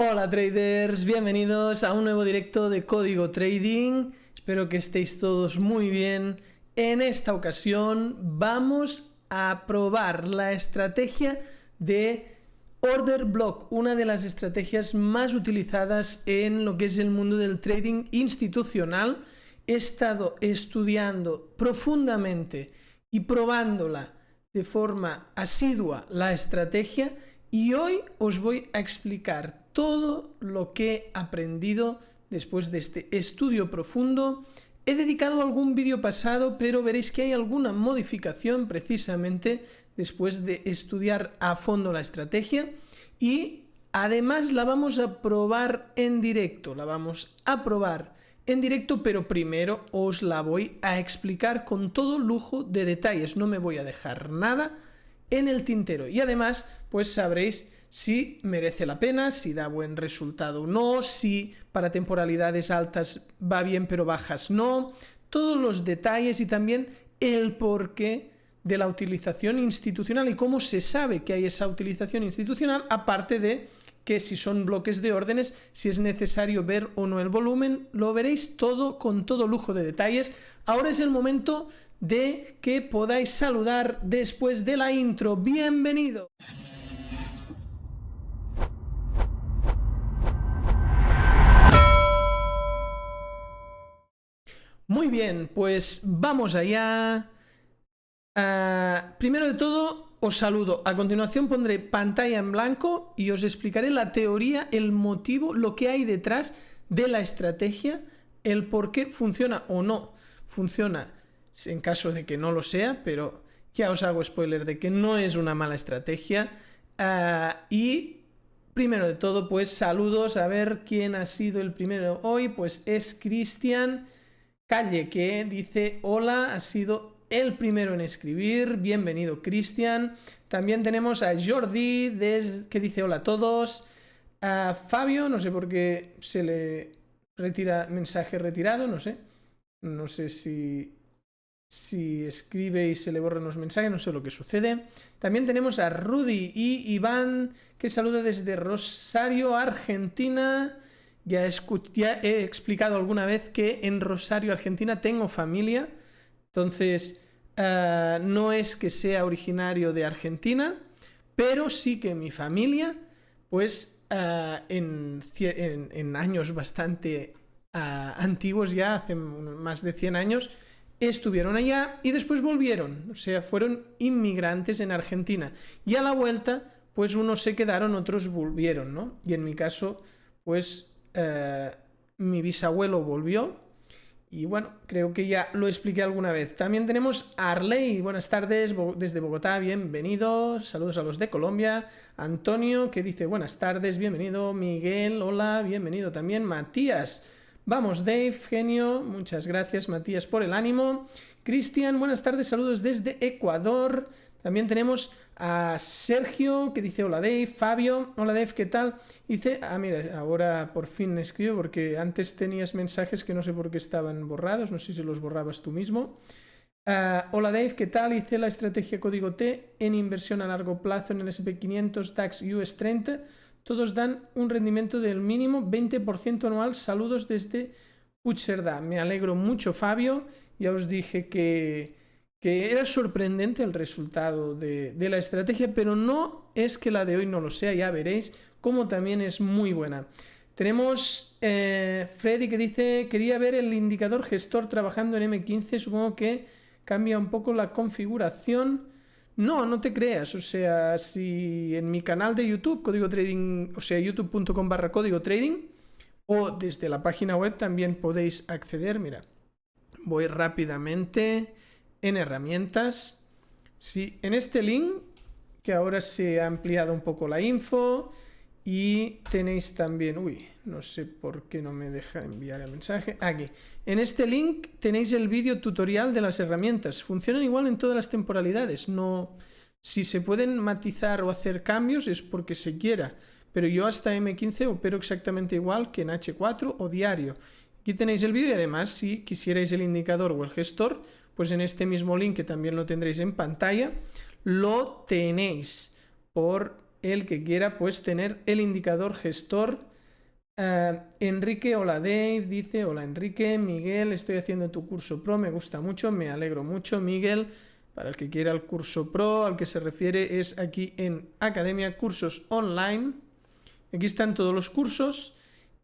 Hola traders, bienvenidos a un nuevo directo de Código Trading. Espero que estéis todos muy bien. En esta ocasión vamos a probar la estrategia de Order Block, una de las estrategias más utilizadas en lo que es el mundo del trading institucional. He estado estudiando profundamente y probándola de forma asidua la estrategia y hoy os voy a explicar todo lo que he aprendido después de este estudio profundo. He dedicado algún vídeo pasado, pero veréis que hay alguna modificación precisamente después de estudiar a fondo la estrategia y además la vamos a probar en directo, pero primero os la voy a explicar con todo lujo de detalles, no me voy a dejar nada en el tintero y además pues sabréis si merece la pena, si da buen resultado o no, si para temporalidades altas va bien pero bajas no, todos los detalles y también el porqué de la utilización institucional y cómo se sabe que hay esa utilización institucional, aparte de que si son bloques de órdenes, si es necesario ver o no el volumen, lo veréis todo con todo lujo de detalles. Ahora es el momento de que podáis saludar después de la intro. ¡Bienvenido! Muy bien, pues vamos allá. Primero de todo, os saludo. A continuación pondré pantalla en blanco y os explicaré la teoría, el motivo, lo que hay detrás de la estrategia, el por qué funciona o no funciona, en caso de que no lo sea, pero ya os hago spoiler de que no es una mala estrategia. Y primero de todo, pues saludos, a ver quién ha sido el primero hoy, pues es Cristian Calle, que dice hola, ha sido el primero en escribir. Bienvenido, Cristian. También tenemos a Jordi, que dice hola a todos. A Fabio, no sé por qué se le retira mensaje retirado, no sé. No sé si escribe y se le borran los mensajes, no sé lo que sucede. También tenemos a Rudy y Iván, que saluda desde Rosario, Argentina. Ya he explicado alguna vez que en Rosario, Argentina, tengo familia. Entonces, no es que sea originario de Argentina, pero sí que mi familia, pues en años bastante antiguos, ya hace más de 100 años, estuvieron allá y después volvieron. O sea, fueron inmigrantes en Argentina. Y a la vuelta, pues unos se quedaron, otros volvieron, ¿no? Y en mi caso, pues mi bisabuelo volvió y bueno, creo que ya lo expliqué alguna vez. También tenemos a Arley, buenas tardes desde Bogotá, bienvenido, saludos a los de Colombia. Antonio, que dice buenas tardes, bienvenido. Miguel, hola, bienvenido también. Matías, vamos Dave, genio, muchas gracias Matías por el ánimo. Cristian, buenas tardes, saludos desde Ecuador. También tenemos a Sergio, que dice hola Dave. Fabio, hola Dave, ¿qué tal? Dice, mira, ahora por fin escribo, porque antes tenías mensajes que no sé por qué estaban borrados, no sé si los borrabas tú mismo. Hola Dave, ¿qué tal? Hice la estrategia código T en inversión a largo plazo en el S&P 500, DAX, US 30. Todos dan un rendimiento del mínimo 20% anual. Saludos desde Puigcerdá. Me alegro mucho, Fabio. Ya os dije que era sorprendente el resultado de la estrategia, pero no es que la de hoy no lo sea, ya veréis cómo también es muy buena. Tenemos Freddy, que dice, quería ver el indicador gestor trabajando en M15, supongo que cambia un poco la configuración. No, no te creas, o sea, si en mi canal de YouTube, Código Trading, o sea, youtube.com/Código Trading, o desde la página web también podéis acceder. Mira, voy rápidamente en herramientas. Sí, en este link, que ahora se ha ampliado un poco la info, y tenéis también, no sé por qué no me deja enviar el mensaje, aquí, en este link tenéis el vídeo tutorial de las herramientas. Funcionan igual en todas las temporalidades, no, si se pueden matizar o hacer cambios es porque se quiera, pero yo hasta M15 opero exactamente igual que en H4 o diario. Aquí tenéis el vídeo y además si quisierais el indicador o el gestor, pues en este mismo link, que también lo tendréis en pantalla, lo tenéis por el que quiera pues tener el indicador gestor Enrique, hola Dave, dice, hola Enrique, Miguel, estoy haciendo tu curso pro, me gusta mucho, me alegro mucho, Miguel. Para el que quiera el curso pro, al que se refiere es aquí en Academia Cursos Online. Aquí están todos los cursos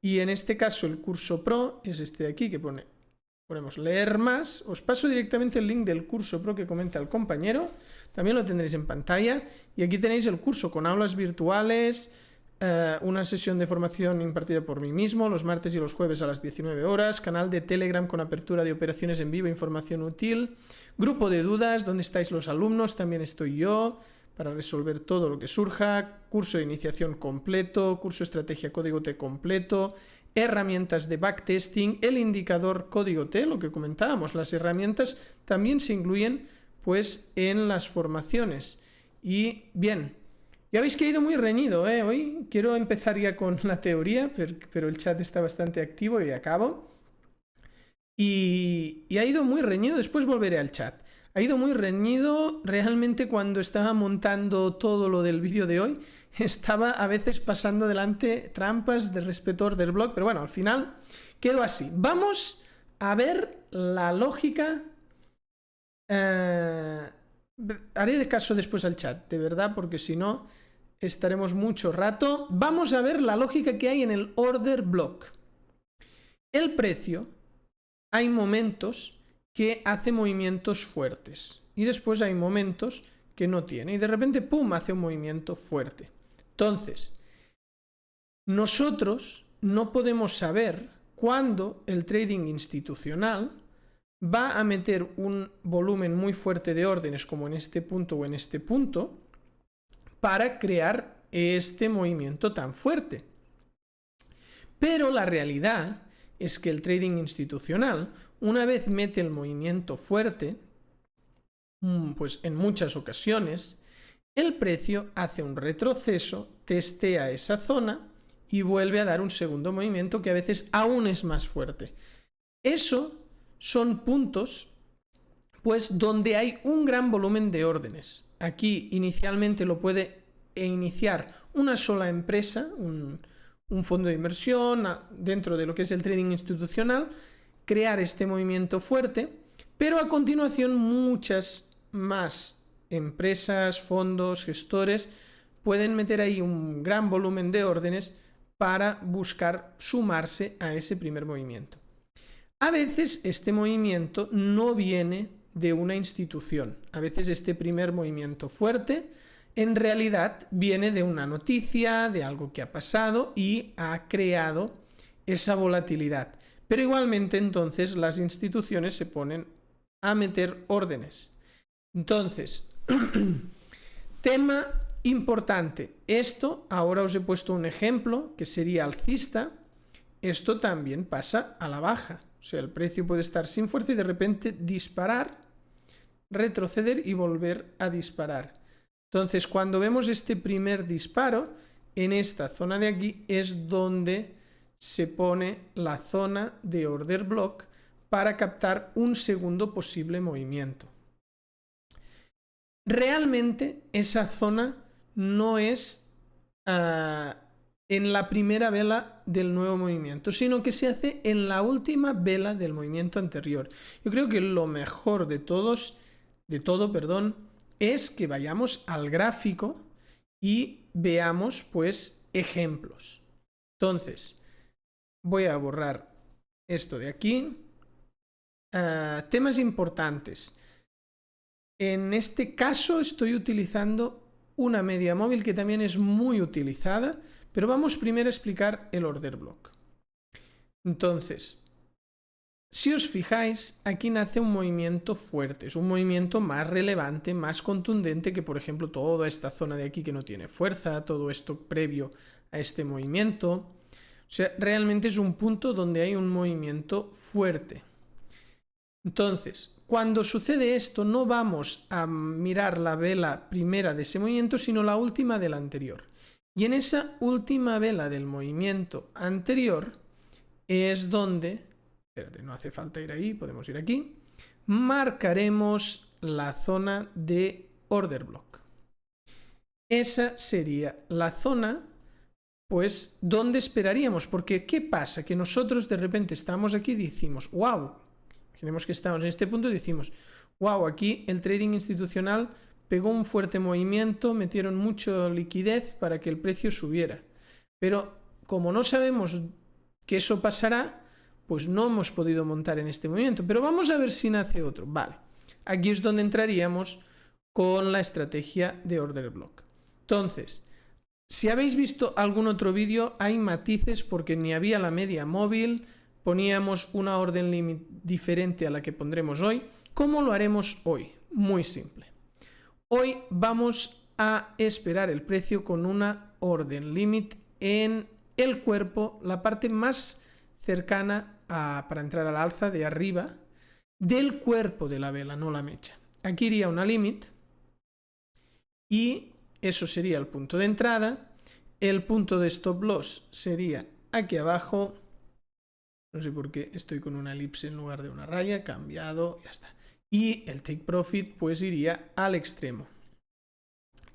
y en este caso el curso pro es este de aquí que ponemos leer más. Os paso directamente el link del curso pro que comenta el compañero, también lo tendréis en pantalla, y aquí tenéis el curso con aulas virtuales, una sesión de formación impartida por mí mismo los martes y los jueves a las 19 horas, canal de Telegram con apertura de operaciones en vivo, información útil, grupo de dudas donde estáis los alumnos, también estoy yo para resolver todo lo que surja, curso de iniciación completo, curso de estrategia código T completo, herramientas de backtesting, el indicador código T, lo que comentábamos, las herramientas también se incluyen pues en las formaciones. Y bien, ya veis que ha ido muy reñido, hoy quiero empezar ya con la teoría, pero el chat está bastante activo y acabo. Y ha ido muy reñido, después volveré al chat. Ha ido muy reñido, realmente cuando estaba montando todo lo del vídeo de hoy, estaba a veces pasando delante trampas de respeto del blog, pero bueno, al final quedó así. Vamos a ver la lógica. Haré de caso después al chat, de verdad, porque si no estaremos mucho rato. Vamos a ver la lógica que hay en el order block. El precio, hay momentos que hace movimientos fuertes y después hay momentos que no tiene y de repente pum, hace un movimiento fuerte. Entonces, nosotros no podemos saber cuándo el trading institucional va a meter un volumen muy fuerte de órdenes como en este punto o en este punto para crear este movimiento tan fuerte. Pero la realidad es que el trading institucional, una vez mete el movimiento fuerte, pues en muchas ocasiones, el precio hace un retroceso, testea esa zona y vuelve a dar un segundo movimiento que a veces aún es más fuerte. Eso son puntos pues donde hay un gran volumen de órdenes. Aquí inicialmente lo puede iniciar una sola empresa, un fondo de inversión dentro de lo que es el trading institucional, crear este movimiento fuerte, pero a continuación muchas más empresas, fondos, gestores pueden meter ahí un gran volumen de órdenes para buscar sumarse a ese primer movimiento. A veces este movimiento no viene de una institución, a veces este primer movimiento fuerte en realidad viene de una noticia, de algo que ha pasado y ha creado esa volatilidad. Pero igualmente entonces las instituciones se ponen a meter órdenes. Entonces, tema importante. Esto, ahora os he puesto un ejemplo que sería alcista. Esto también pasa a la baja. O sea, el precio puede estar sin fuerza y de repente disparar, retroceder y volver a disparar. Entonces, cuando vemos este primer disparo, en esta zona de aquí es donde se pone la zona de order block para captar un segundo posible movimiento. Realmente esa zona no es en la primera vela del nuevo movimiento, sino que se hace en la última vela del movimiento anterior. Yo creo que lo mejor de todo, es que vayamos al gráfico y veamos pues ejemplos. Entonces, voy a borrar esto de aquí. Temas importantes. En este caso estoy utilizando una media móvil que también es muy utilizada, pero vamos primero a explicar el order block. Entonces, si os fijáis, aquí nace un movimiento fuerte, es un movimiento más relevante, más contundente que, por ejemplo, toda esta zona de aquí que no tiene fuerza, todo esto previo a este movimiento. O sea, realmente es un punto donde hay un movimiento fuerte. Entonces, cuando sucede esto, no vamos a mirar la vela primera de ese movimiento, sino la última de la anterior. Y en esa última vela del movimiento anterior es donde... Espérate, no hace falta ir ahí, podemos ir aquí. Marcaremos la zona de order block. Esa sería la zona pues, ¿dónde esperaríamos? Porque, ¿qué pasa? Que nosotros de repente estamos aquí y decimos, wow, imaginemos que estamos en este punto y decimos, wow, aquí el trading institucional pegó un fuerte movimiento, metieron mucha liquidez para que el precio subiera. Pero como no sabemos que eso pasará, pues no hemos podido montar en este movimiento. Pero vamos a ver si nace otro. Vale, aquí es donde entraríamos con la estrategia de order block. Entonces, si habéis visto algún otro vídeo, hay matices porque ni había la media móvil, poníamos una orden limit diferente a la que pondremos hoy. ¿Cómo lo haremos hoy? Muy simple. Hoy vamos a esperar el precio con una orden limit en el cuerpo, la parte más cercana para entrar al alza de arriba del cuerpo de la vela, no la mecha. Aquí iría una limit y eso sería el punto de entrada. El punto de stop loss sería aquí abajo. No sé por qué estoy con una elipse en lugar de una raya. Cambiado, ya está. Y el take profit pues iría al extremo.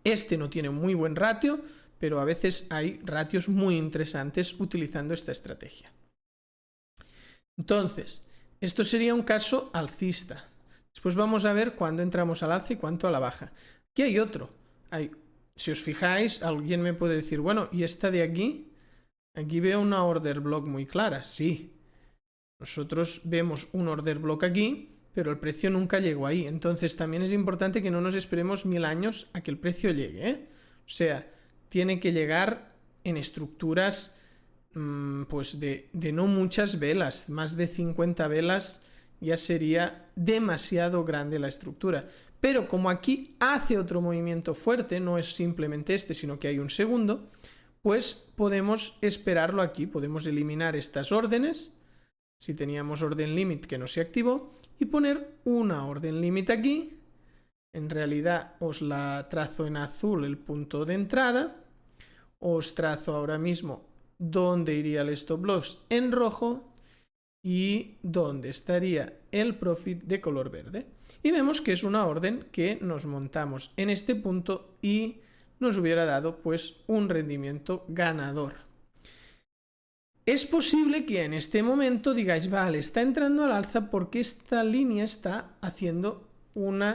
Este no tiene muy buen ratio, pero a veces hay ratios muy interesantes utilizando esta estrategia. Entonces, esto sería un caso alcista. Después vamos a ver cuándo entramos al alza y cuánto a la baja. Aquí hay otro. Si os fijáis, alguien me puede decir, bueno, ¿y esta de aquí? Aquí veo una order block muy clara. Sí, nosotros vemos un order block aquí, pero el precio nunca llegó ahí. Entonces también es importante que no nos esperemos 1000 años a que el precio llegue, ¿eh? O sea, tiene que llegar en estructuras pues de no muchas velas. Más de 50 velas ya sería demasiado grande la estructura. Pero como aquí hace otro movimiento fuerte, no es simplemente este, sino que hay un segundo, pues podemos esperarlo aquí. Podemos eliminar estas órdenes, si teníamos orden limit que no se activó, y poner una orden limit aquí. En realidad os la trazo en azul el punto de entrada. Os trazo ahora mismo dónde iría el stop loss en rojo y dónde estaría el profit de color verde. Y vemos que es una orden que nos montamos en este punto y nos hubiera dado pues un rendimiento ganador. Es posible que en este momento digáis, vale, está entrando al alza porque esta línea está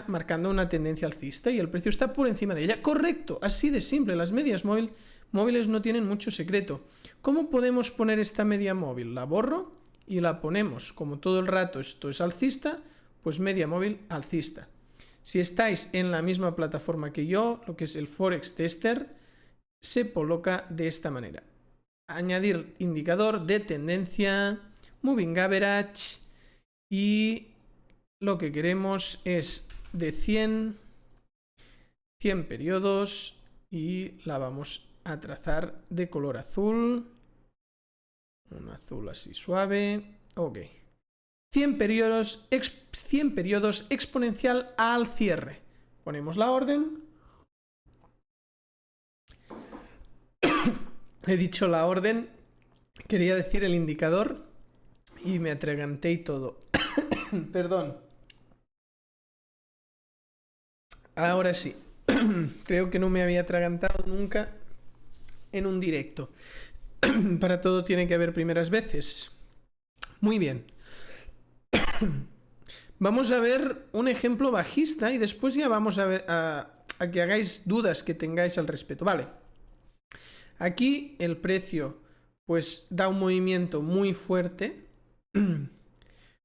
marcando una tendencia alcista y el precio está por encima de ella. Correcto, así de simple. Las medias móviles no tienen mucho secreto. ¿Cómo podemos poner esta media móvil? La borro y la ponemos. Como todo el rato esto es alcista, pues media móvil alcista. Si estáis en la misma plataforma que yo, lo que es el Forex Tester, se coloca de esta manera. Añadir indicador de tendencia, Moving Average, y lo que queremos es de 100 periodos y la vamos a trazar de color azul, un azul así suave. Ok, 100 periodos exponencial al cierre. Ponemos la orden. He dicho la orden, quería decir el indicador y me atraganté y todo. Perdón. Ahora sí. Creo que no me había atragantado nunca en un directo. Para todo tiene que haber primeras veces. Muy bien. Vamos a ver un ejemplo bajista y después ya vamos a que hagáis dudas que tengáis al respecto. Vale. Aquí el precio pues da un movimiento muy fuerte.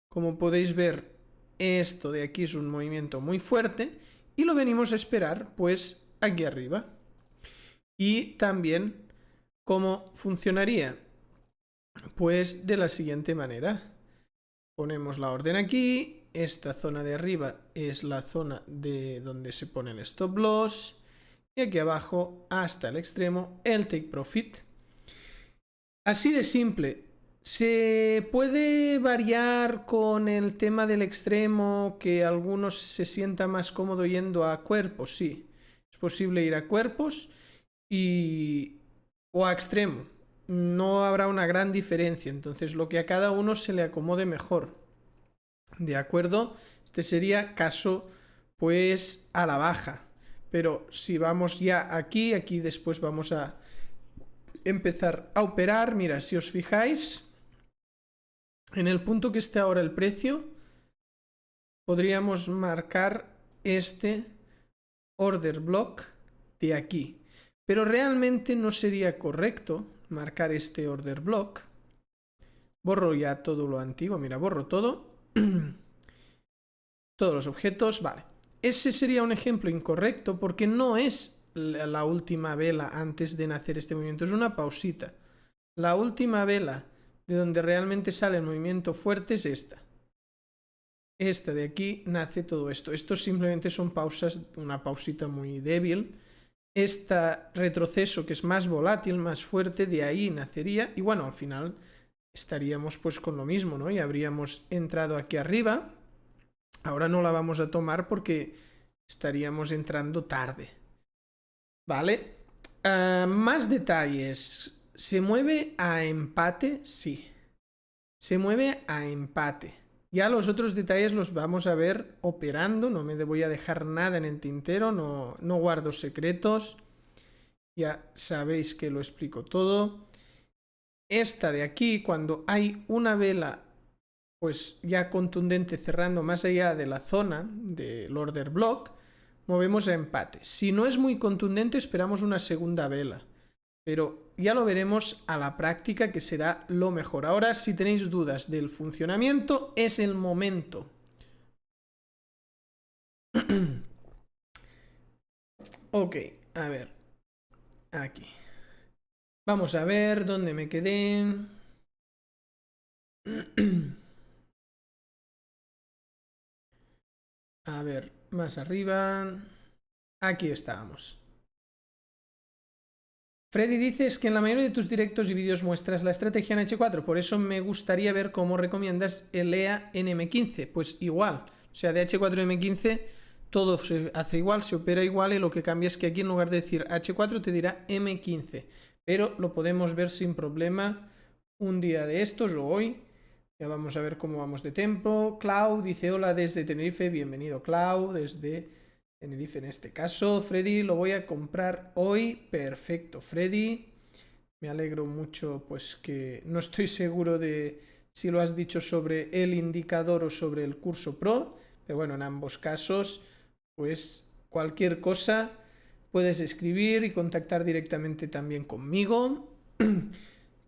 Como podéis ver, esto de aquí es un movimiento muy fuerte y lo venimos a esperar pues aquí arriba. Y también, ¿cómo funcionaría? Pues de la siguiente manera. Ponemos la orden aquí, esta zona de arriba es la zona de donde se pone el stop loss y aquí abajo hasta el extremo el take profit. Así de simple. ¿Se puede variar con el tema del extremo, que algunos se sienta más cómodo yendo a cuerpos? Sí, es posible ir a cuerpos o a extremo. No habrá una gran diferencia, entonces lo que a cada uno se le acomode mejor. ¿De acuerdo? Este sería caso pues a la baja. Pero si vamos ya aquí después vamos a empezar a operar. Mira, si os fijáis, en el punto que está ahora el precio, podríamos marcar este order block de aquí. Pero realmente no sería correcto marcar este order block. Borro ya todo lo antiguo. Mira, borro todo. Todos los objetos. Vale. Ese sería un ejemplo incorrecto porque no es la última vela antes de nacer este movimiento. Es una pausita. La última vela de donde realmente sale el movimiento fuerte es esta. Esta de aquí nace todo esto. Estos simplemente son pausas, una pausita muy débil. Este retroceso que es más volátil, más fuerte, de ahí nacería. Y bueno, al final estaríamos pues con lo mismo, ¿no? Y habríamos entrado aquí arriba. Ahora no la vamos a tomar porque estaríamos entrando tarde. Vale. Más detalles. ¿Se mueve a empate? Sí. Se mueve a empate. Ya los otros detalles los vamos a ver operando. No me voy a dejar nada en el tintero. No guardo secretos. Ya sabéis que lo explico todo. Esta de aquí, cuando hay una vela pues ya contundente cerrando más allá de la zona del order block, movemos a empate. Si no es muy contundente, esperamos una segunda vela. Pero ya lo veremos a la práctica, que será lo mejor. Ahora, si tenéis dudas del funcionamiento, es el momento. Ok, a ver. Aquí. Vamos a ver dónde me quedé. A ver, más arriba. Aquí estábamos. Freddy dices que en la mayoría de tus directos y vídeos muestras la estrategia en H4, por eso me gustaría ver cómo recomiendas el EA en M15. Pues igual, o sea, de H4 a M15 todo se hace igual, se opera igual, y lo que cambia es que aquí en lugar de decir H4 te dirá M15. Pero lo podemos ver sin problema un día de estos o hoy. Ya vamos a ver cómo vamos de tiempo. Clau dice hola desde Tenerife, bienvenido Clau, desde Tenerife en este caso. Freddy, lo voy a comprar hoy. Perfecto, Freddy. Me alegro mucho, pues que no estoy seguro de si lo has dicho sobre el indicador o sobre el curso Pro, pero bueno, en ambos casos, pues cualquier cosa puedes escribir y contactar directamente también conmigo.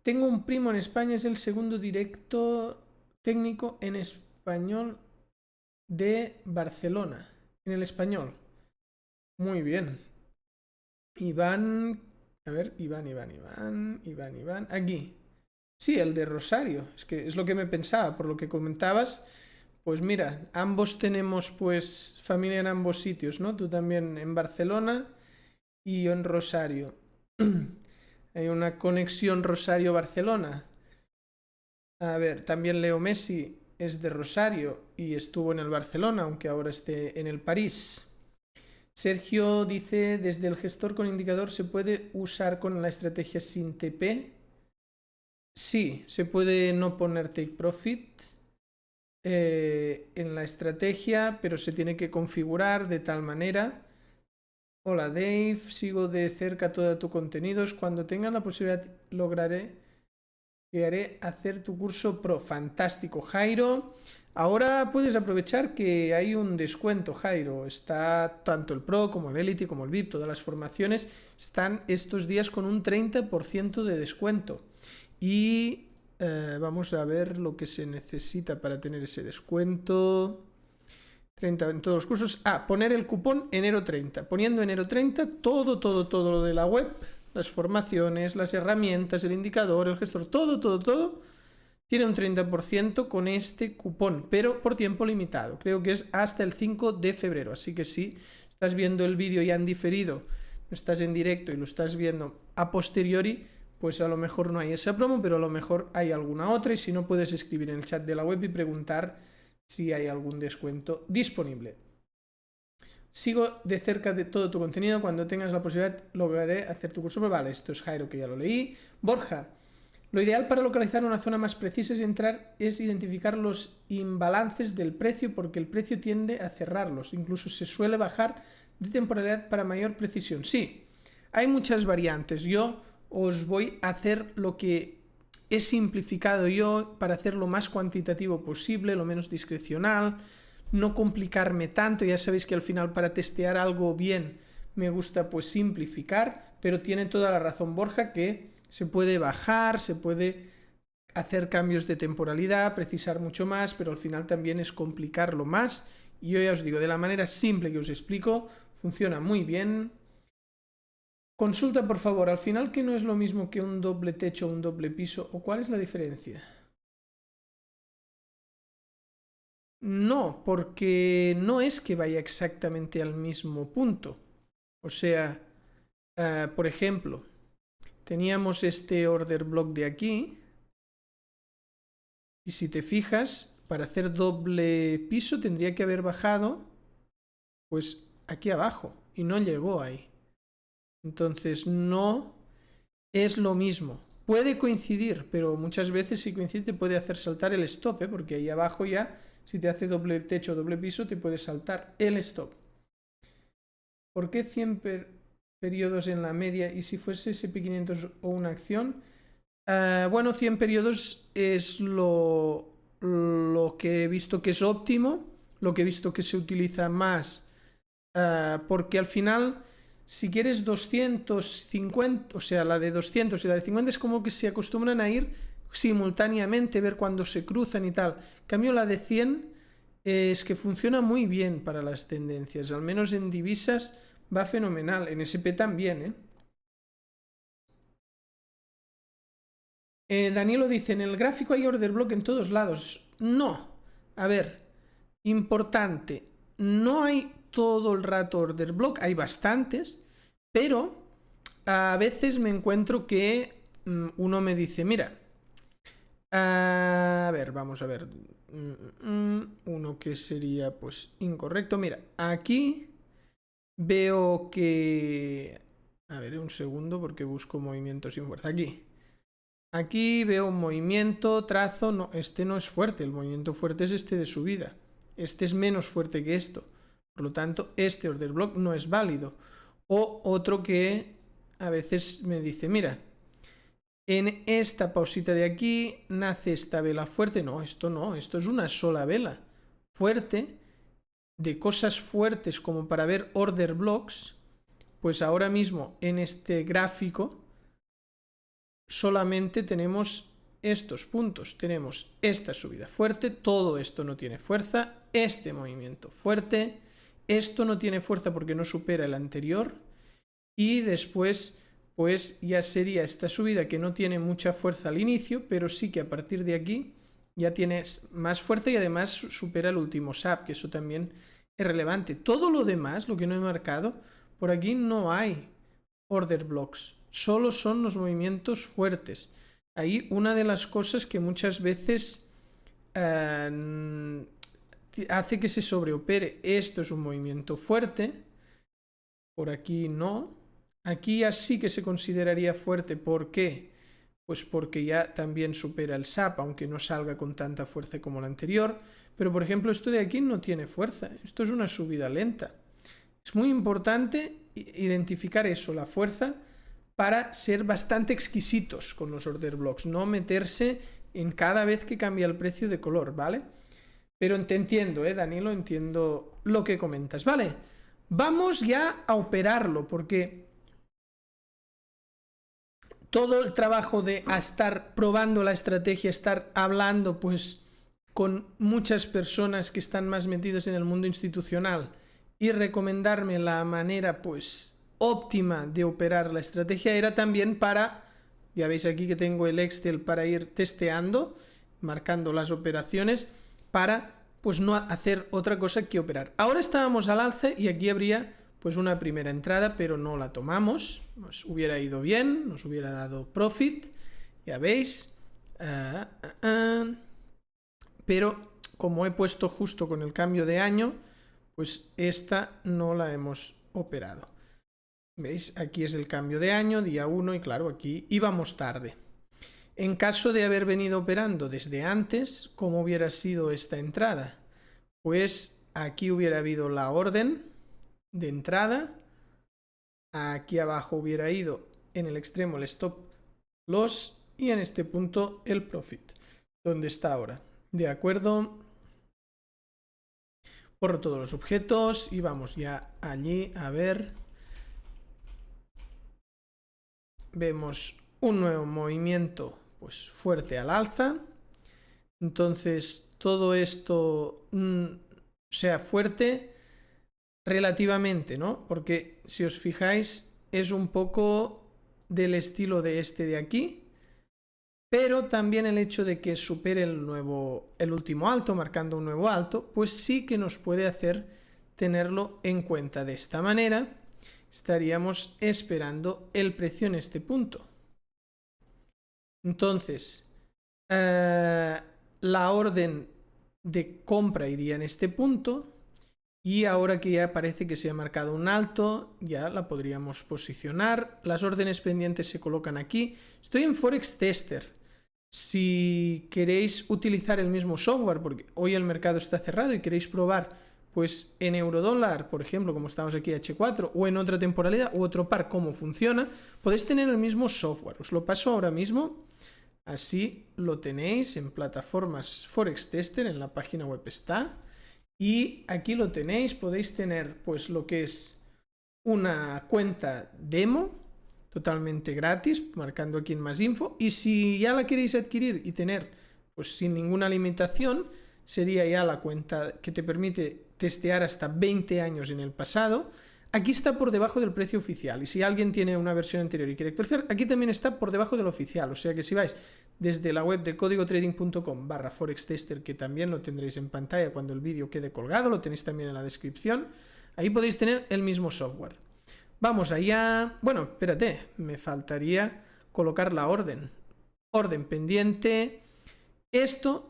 Tengo un primo en España, es el segundo directo técnico en español de Barcelona. En el español. Muy bien. Iván. A ver, Iván. Aquí. Sí, el de Rosario. Es que es lo que me pensaba, por lo que comentabas. Pues mira, ambos tenemos pues familia en ambos sitios, ¿no? Tú también en Barcelona y yo en Rosario. Hay una conexión Rosario-Barcelona. A ver, también Leo Messi es de Rosario y estuvo en el Barcelona, aunque ahora esté en el París. Sergio dice, desde el gestor con indicador se puede usar con la estrategia sin TP. Sí, se puede no poner take profit en la estrategia, pero se tiene que configurar de tal manera. Hola Dave, sigo de cerca todo tu contenido. Cuando tenga la posibilidad llegaré a hacer tu curso Pro. Fantástico, Jairo. Ahora puedes aprovechar que hay un descuento, Jairo. Está tanto el Pro como el Elite como el VIP, todas las formaciones están estos días con un 30% de descuento. Y vamos a ver lo que se necesita para tener ese descuento. 30 en todos los cursos. Poner el cupón enero 30. Poniendo enero 30, todo lo de la web, las formaciones, las herramientas, el indicador, el gestor, todo tiene un 30% con este cupón, pero por tiempo limitado. Creo que es hasta el 5 de febrero. Así que si estás viendo el vídeo ya en diferido, no estás en directo y lo estás viendo a posteriori, pues a lo mejor no hay esa promo, pero a lo mejor hay alguna otra, y si no, puedes escribir en el chat de la web y preguntar si hay algún descuento disponible. Sigo de cerca de todo tu contenido. Cuando tengas la posibilidad lograré hacer tu curso. Pero vale, esto es Jairo, que ya lo leí. Borja, lo ideal para localizar una zona más precisa es identificar los imbalances del precio, porque el precio tiende a cerrarlos. Incluso se suele bajar de temporalidad para mayor precisión. Sí, hay muchas variantes. Yo os voy a hacer lo que he simplificado yo para hacerlo más cuantitativo posible, lo menos discrecional, no complicarme tanto. Ya sabéis que al final para testear algo bien me gusta pues simplificar, pero tiene toda la razón Borja que se puede bajar, se puede hacer cambios de temporalidad, precisar mucho más, pero al final también es complicarlo más. Y yo ya os digo, de la manera simple que os explico, funciona muy bien. Consulta, por favor, al final, ¿qué no es lo mismo que un doble techo o un doble piso? ¿O cuál es la diferencia? No, porque no es que vaya exactamente al mismo punto. O sea, por ejemplo, teníamos este order block de aquí. Y si te fijas, para hacer doble piso tendría que haber bajado pues aquí abajo. Y no llegó ahí. Entonces no es lo mismo. Puede coincidir, pero muchas veces si coincide te puede hacer saltar el stop, ¿eh? Porque ahí abajo ya, si te hace doble techo o doble piso, te puede saltar el stop. ¿Por qué 100 periodos en la media y si fuese SP500 o una acción? Bueno, 100 periodos es lo que he visto que es óptimo, lo que he visto que se utiliza más, porque al final, si quieres 250, o sea, la de 200 y la de 50 es como que se acostumbran a ir simultáneamente, ver cuando se cruzan y tal. En cambio, la de 100 es que funciona muy bien para las tendencias, al menos en divisas va fenomenal, en SP también, Danielo dice, en el gráfico hay order block en todos lados. No. A ver, importante, no hay todo el rato order block, hay bastantes, pero a veces me encuentro que uno me dice, mira, a ver, vamos a ver, uno que sería pues incorrecto, mira, aquí veo que, a ver, un segundo porque busco movimiento sin fuerza, aquí veo un movimiento, trazo, no, este no es fuerte, el movimiento fuerte es este de subida. Este es menos fuerte que esto. Por lo tanto, este order block no es válido. O otro que a veces me dice, mira, en esta pausita de aquí nace esta vela fuerte. No, esto es una sola vela fuerte, de cosas fuertes como para ver order blocks. Pues ahora mismo en este gráfico solamente tenemos estos puntos, tenemos esta subida fuerte, todo esto no tiene fuerza, este movimiento fuerte, esto no tiene fuerza porque no supera el anterior y después pues ya sería esta subida que no tiene mucha fuerza al inicio, pero sí que a partir de aquí ya tiene más fuerza y además supera el último SAP, que eso también es relevante. Todo lo demás, lo que no he marcado, por aquí no hay order blocks, solo son los movimientos fuertes. Ahí una de las cosas que muchas veces hace que se sobreopere, esto es un movimiento fuerte, por aquí no, aquí ya sí que se consideraría fuerte, ¿por qué? Pues porque ya también supera el SAP, aunque no salga con tanta fuerza como el anterior, pero por ejemplo esto de aquí no tiene fuerza, esto es una subida lenta. Es muy importante identificar eso, la fuerza, para ser bastante exquisitos con los order blocks, no meterse en cada vez que cambia el precio de color, ¿vale? Pero te entiendo, Danilo, entiendo lo que comentas, ¿vale? Vamos ya a operarlo, porque todo el trabajo de estar probando la estrategia, estar hablando pues con muchas personas que están más metidos en el mundo institucional y recomendarme la manera pues óptima de operar la estrategia era también para, ya veis aquí que tengo el Excel para ir testeando, marcando las operaciones para pues no hacer otra cosa que operar. Ahora estábamos al alza y aquí habría pues una primera entrada, pero no la tomamos, nos hubiera ido bien, nos hubiera dado profit, ya veis, pero como he puesto justo con el cambio de año, pues esta no la hemos operado. ¿Veis? Aquí es el cambio de año, día 1, y claro, aquí íbamos tarde. En caso de haber venido operando desde antes, ¿cómo hubiera sido esta entrada? Pues aquí hubiera habido la orden de entrada, aquí abajo hubiera ido en el extremo el stop loss y en este punto el profit, donde está ahora. De acuerdo. Borro todos los objetos y vamos ya allí a ver. Vemos un nuevo movimiento pues fuerte al alza. Entonces todo esto sea fuerte relativamente, ¿no? Porque si os fijáis es un poco del estilo de este de aquí. Pero también el hecho de que supere el último alto, marcando un nuevo alto, pues sí que nos puede hacer tenerlo en cuenta. De esta manera estaríamos esperando el precio en este punto. Entonces, la orden de compra iría en este punto y ahora que ya parece que se ha marcado un alto, ya la podríamos posicionar. Las órdenes pendientes se colocan aquí. Estoy en Forex Tester. Si queréis utilizar el mismo software, porque hoy el mercado está cerrado y queréis probar pues en eurodólar, por ejemplo, como estamos aquí H4, o en otra temporalidad u otro par, cómo funciona, podéis tener el mismo software. Os lo paso ahora mismo, así lo tenéis en plataformas Forex Tester, en la página web está, y aquí lo tenéis, podéis tener pues lo que es una cuenta demo, totalmente gratis, marcando aquí en más info, y si ya la queréis adquirir y tener pues sin ninguna limitación, sería ya la cuenta que te permite testear hasta 20 años en el pasado. Aquí está por debajo del precio oficial, y si alguien tiene una versión anterior y quiere actualizar, aquí también está por debajo del oficial, o sea que si vais desde la web de códigotrading.com/forextester, que también lo tendréis en pantalla cuando el vídeo quede colgado, lo tenéis también en la descripción, ahí podéis tener el mismo software. Vamos allá. Bueno, espérate, me faltaría colocar la orden. Orden pendiente. Esto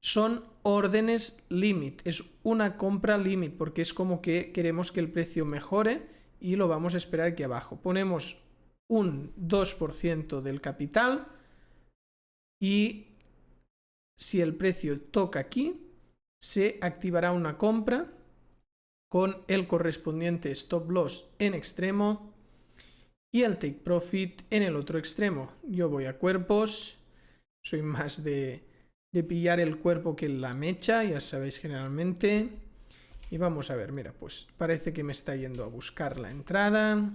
son órdenes limit. Es una compra limit porque es como que queremos que el precio mejore y lo vamos a esperar aquí abajo. Ponemos un 2% del capital y si el precio toca aquí, se activará una compra con el correspondiente stop loss en extremo y el take profit en el otro extremo. Yo voy a cuerpos, soy más de pillar el cuerpo que la mecha, ya sabéis generalmente. Y vamos a ver, mira, pues parece que me está yendo a buscar la entrada.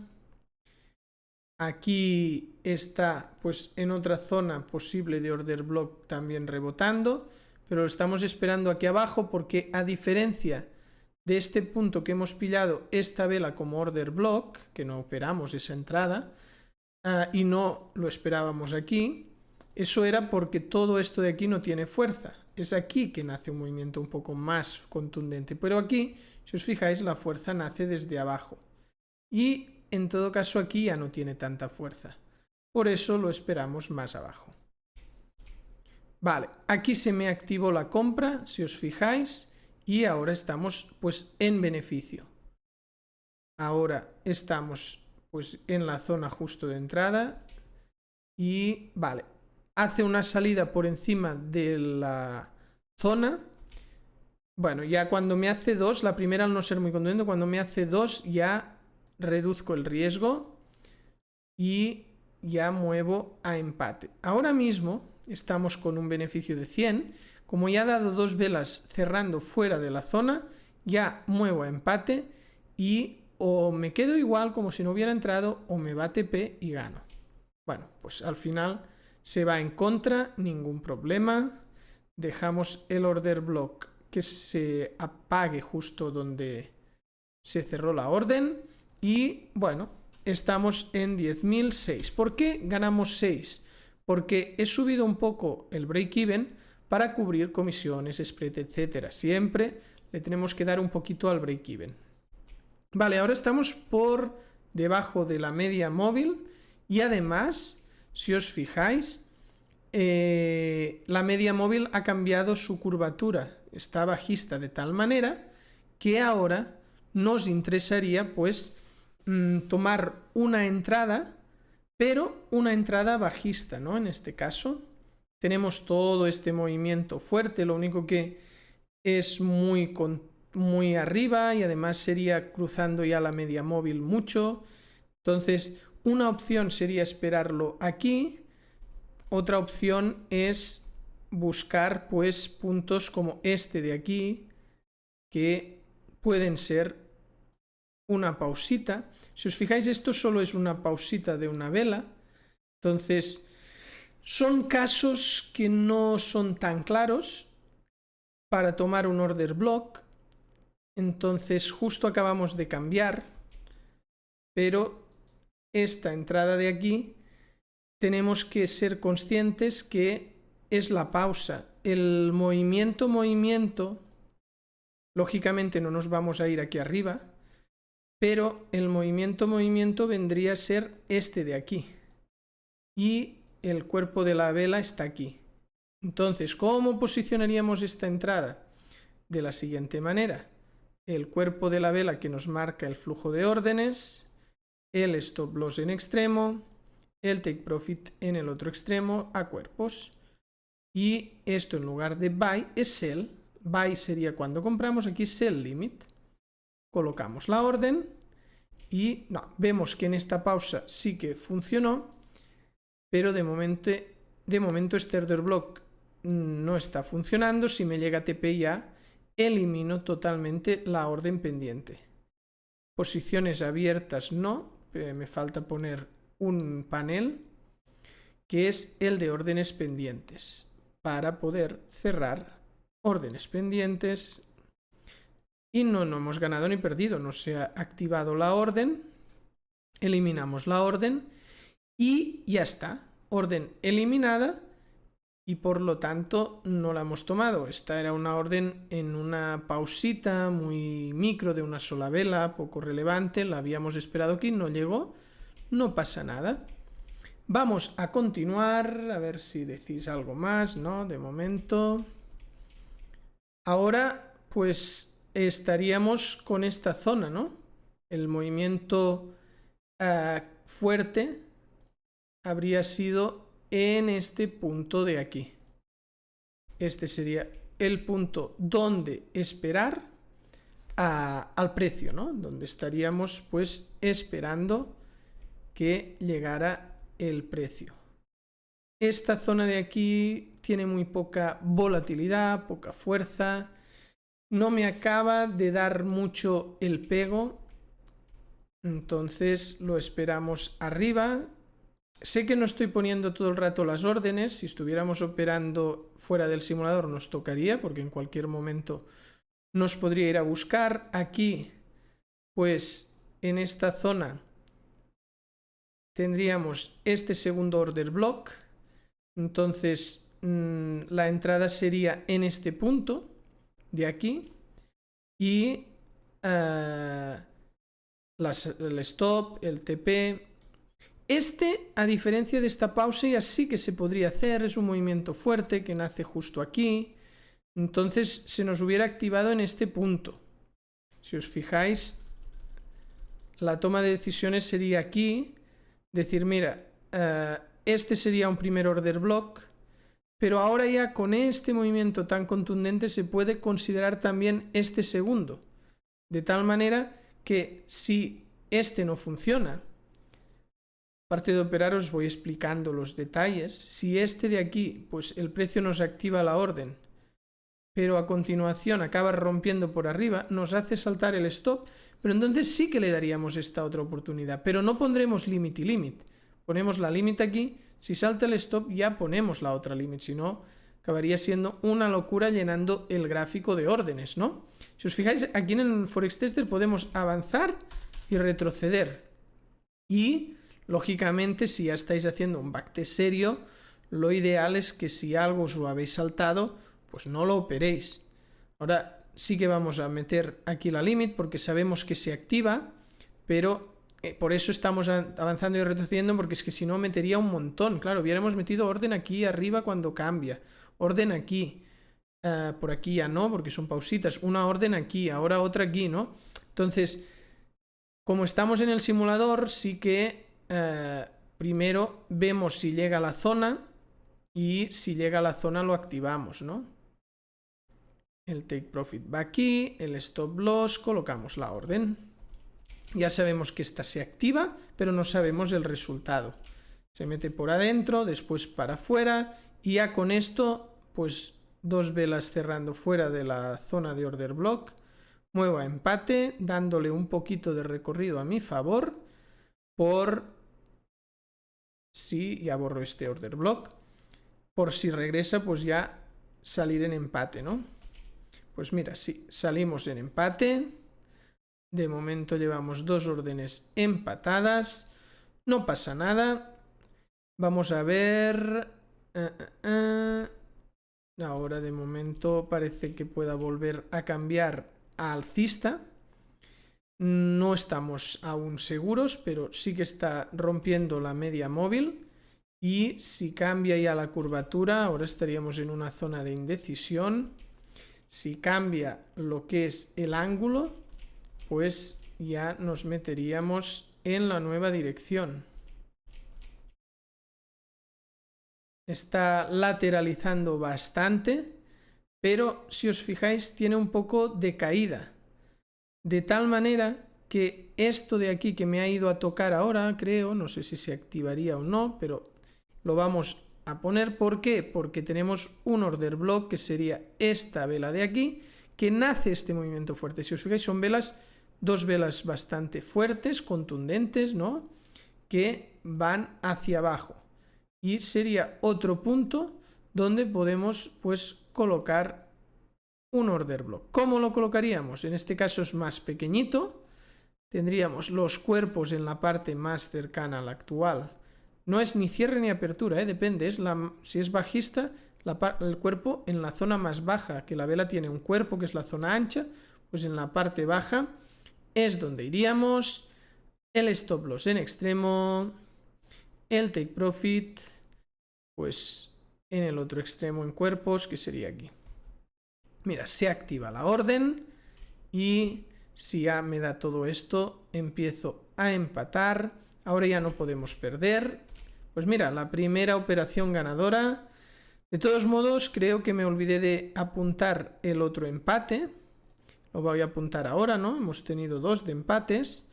Aquí está pues en otra zona posible de order block también rebotando, pero lo estamos esperando aquí abajo porque a diferencia de este punto que hemos pillado esta vela como order block, que no operamos esa entrada, y no lo esperábamos aquí, eso era porque todo esto de aquí no tiene fuerza. Es aquí que nace un movimiento un poco más contundente, pero aquí, si os fijáis, la fuerza nace desde abajo. Y en todo caso aquí ya no tiene tanta fuerza. Por eso lo esperamos más abajo. Vale, aquí se me activó la compra, si os fijáis, y ahora estamos pues en beneficio. Ahora estamos pues en la zona justo de entrada y vale, hace una salida por encima de la zona. Bueno, ya cuando me hace 2, la primera al no ser muy contundente, cuando me hace 2 ya reduzco el riesgo y ya muevo a empate. Ahora mismo estamos con un beneficio de 100. Como ya ha dado 2 velas cerrando fuera de la zona, ya muevo a empate y o me quedo igual como si no hubiera entrado o me va a TP y gano. Bueno, pues al final se va en contra, ningún problema. Dejamos el order block que se apague justo donde se cerró la orden y bueno, estamos en 10.006. ¿Por qué ganamos 6? Porque he subido un poco el break-even para cubrir comisiones, spread, etcétera. Siempre le tenemos que dar un poquito al break-even. Vale, ahora estamos por debajo de la media móvil y además, si os fijáis, la media móvil ha cambiado su curvatura. Está bajista de tal manera que ahora nos interesaría pues tomar una entrada, pero una entrada bajista, ¿no? En este caso tenemos todo este movimiento fuerte, lo único que es muy arriba y además sería cruzando ya la media móvil mucho. Entonces una opción sería esperarlo aquí, otra opción es buscar pues puntos como este de aquí, que pueden ser una pausita. Si os fijáis, esto solo es una pausita de una vela, entonces son casos que no son tan claros para tomar un order block. Entonces justo acabamos de cambiar, pero esta entrada de aquí tenemos que ser conscientes que es la pausa. El movimiento, lógicamente no nos vamos a ir aquí arriba, pero el movimiento vendría a ser este de aquí. Y el cuerpo de la vela está aquí. Entonces, ¿cómo posicionaríamos esta entrada? De la siguiente manera. El cuerpo de la vela que nos marca el flujo de órdenes, el stop loss en extremo, el take profit en el otro extremo a cuerpos. Y esto en lugar de buy es sell. Buy sería cuando compramos, aquí sell limit. Colocamos la orden y no, vemos que en esta pausa sí que funcionó, pero de momento este order block no está funcionando. Si me llega TP ya, elimino totalmente la orden pendiente. Posiciones abiertas no, me falta poner un panel que es el de órdenes pendientes para poder cerrar órdenes pendientes. Y no hemos ganado ni perdido, no se ha activado la orden, eliminamos la orden y ya está, orden eliminada. Y por lo tanto no la hemos tomado. Esta era una orden en una pausita muy micro de una sola vela, poco relevante, la habíamos esperado aquí, no llegó, no pasa nada. Vamos a continuar, a ver si decís algo más, ¿no? De momento. Ahora pues estaríamos con esta zona, ¿no? El movimiento fuerte habría sido en este punto de aquí. Este sería el punto donde esperar al precio, ¿no? Donde estaríamos pues esperando que llegara el precio. Esta zona de aquí tiene muy poca volatilidad, poca fuerza. No me acaba de dar mucho el pego. Entonces lo esperamos arriba. Sé que no estoy poniendo todo el rato las órdenes. Si estuviéramos operando fuera del simulador nos tocaría, porque en cualquier momento nos podría ir a buscar. Aquí, pues en esta zona tendríamos este segundo order block. Entonces la entrada sería en este punto de aquí. Y el stop, el TP. Este, a diferencia de esta pausa, ya sí que se podría hacer, es un movimiento fuerte que nace justo aquí, entonces se nos hubiera activado en este punto. Si os fijáis, la toma de decisiones sería aquí, decir, mira, este sería un primer order block, pero ahora ya con este movimiento tan contundente se puede considerar también este segundo, de tal manera que si este no funciona, aparte de operar os voy explicando los detalles. Si este de aquí, pues el precio nos activa la orden, pero a continuación acaba rompiendo por arriba, nos hace saltar el stop, pero entonces sí que le daríamos esta otra oportunidad, pero no pondremos limit y limit. Ponemos la limit aquí, si salta el stop ya ponemos la otra limit, si no acabaría siendo una locura llenando el gráfico de órdenes, ¿no? Si os fijáis, aquí en el Forex Tester podemos avanzar y retroceder. Y lógicamente, si ya estáis haciendo un backtest serio, lo ideal es que si algo os lo habéis saltado, pues no lo operéis. Ahora sí que vamos a meter aquí la limit porque sabemos que se activa, pero por eso estamos avanzando y retrocediendo, porque es que si no metería un montón. Claro, hubiéramos metido orden aquí arriba cuando cambia, orden aquí, por aquí ya no, porque son pausitas, una orden aquí, ahora otra aquí, ¿no? Entonces, como estamos en el simulador, sí que primero vemos si llega a la zona y si llega a la zona lo activamos, ¿no? El take profit va aquí, el stop loss, colocamos la orden. Ya sabemos que esta se activa, pero no sabemos el resultado. Se mete por adentro, después para afuera, y ya con esto, pues 2 velas cerrando fuera de la zona de order block. Muevo a empate, dándole un poquito de recorrido a mi favor, por si, ya borro este order block, por si regresa, pues ya salir en empate, ¿no? Pues mira, sí, salimos en empate. De momento llevamos 2 órdenes empatadas. No pasa nada. Vamos a ver... Ahora de momento parece que pueda volver a cambiar a alcista. No estamos aún seguros, pero sí que está rompiendo la media móvil. Y si cambia ya la curvatura, ahora estaríamos en una zona de indecisión. Si cambia lo que es el ángulo, pues ya nos meteríamos en la nueva dirección. Está lateralizando bastante, pero si os fijáis tiene un poco de caída. De tal manera que esto de aquí que me ha ido a tocar ahora, creo, no sé si se activaría o no, pero lo vamos a poner. ¿Por qué? Porque tenemos un order block que sería esta vela de aquí, que nace este movimiento fuerte. Si os fijáis son velas, 2 velas bastante fuertes, contundentes, ¿no? Que van hacia abajo. Y sería otro punto donde podemos pues colocar un order block. ¿Cómo lo colocaríamos? En este caso es más pequeñito. Tendríamos los cuerpos en la parte más cercana a la actual. No es ni cierre ni apertura, depende. Si es bajista, el cuerpo en la zona más baja, que la vela tiene un cuerpo que es la zona ancha, pues en la parte baja es donde iríamos. El stop loss en extremo, el take profit pues en el otro extremo en cuerpos, que sería aquí. Mira, se activa la orden y si ya me da todo esto, empiezo a empatar. Ahora ya no podemos perder. Pues mira, la primera operación ganadora. De todos modos, creo que me olvidé de apuntar el otro empate. Lo voy a apuntar ahora, ¿no? Hemos tenido 2 de empates.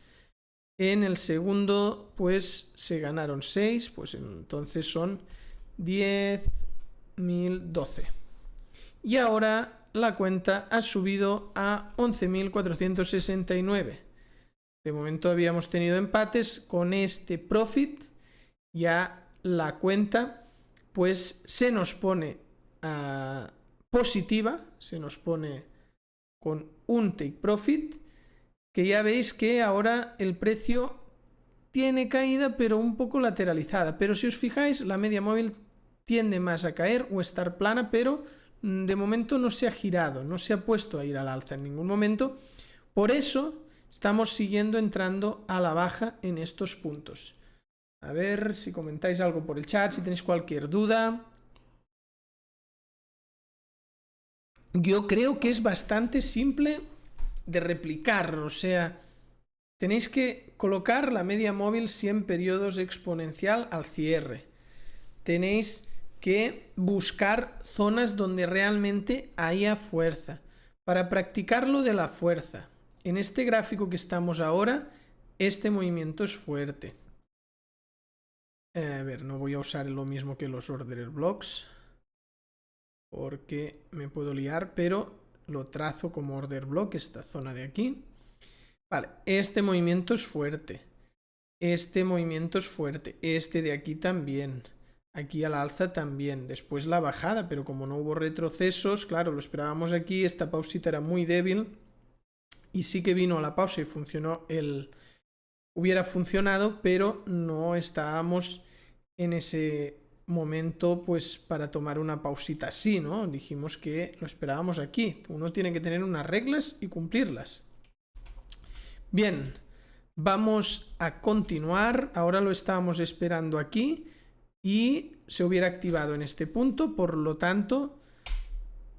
En el segundo, pues se ganaron 6, pues entonces son 10.012. Y ahora la cuenta ha subido a 11.469. De momento habíamos tenido empates. Con este profit ya la cuenta pues se nos pone positiva, se nos pone con un take profit, que ya veis que ahora el precio tiene caída pero un poco lateralizada. Pero si os fijáis, la media móvil tiende más a caer o estar plana, pero de momento no se ha girado, no se ha puesto a ir al alza en ningún momento. Por eso estamos siguiendo entrando a la baja en estos puntos. A ver si comentáis algo por el chat, si tenéis cualquier duda. Yo creo que es bastante simple de replicar, o sea, tenéis que colocar la media móvil 100 periodos exponencial al cierre. Tenéis que buscar zonas donde realmente haya fuerza, para practicarlo de la fuerza. En este gráfico que estamos ahora, este movimiento es fuerte. A ver, no voy a usar lo mismo que los order blocks, porque me puedo liar, pero lo trazo como order block, esta zona de aquí. Vale, este movimiento es fuerte. Este movimiento es fuerte. Este de aquí también. Aquí al alza también. Después la bajada, pero como no hubo retrocesos, claro, lo esperábamos aquí. Esta pausita era muy débil. Y sí que vino a la pausa y funcionó hubiera funcionado, pero no estábamos en ese momento pues para tomar una pausita así, ¿no? Dijimos que lo esperábamos aquí. Uno tiene que tener unas reglas y cumplirlas. Bien, vamos a continuar. Ahora lo estábamos esperando aquí y se hubiera activado en este punto, por lo tanto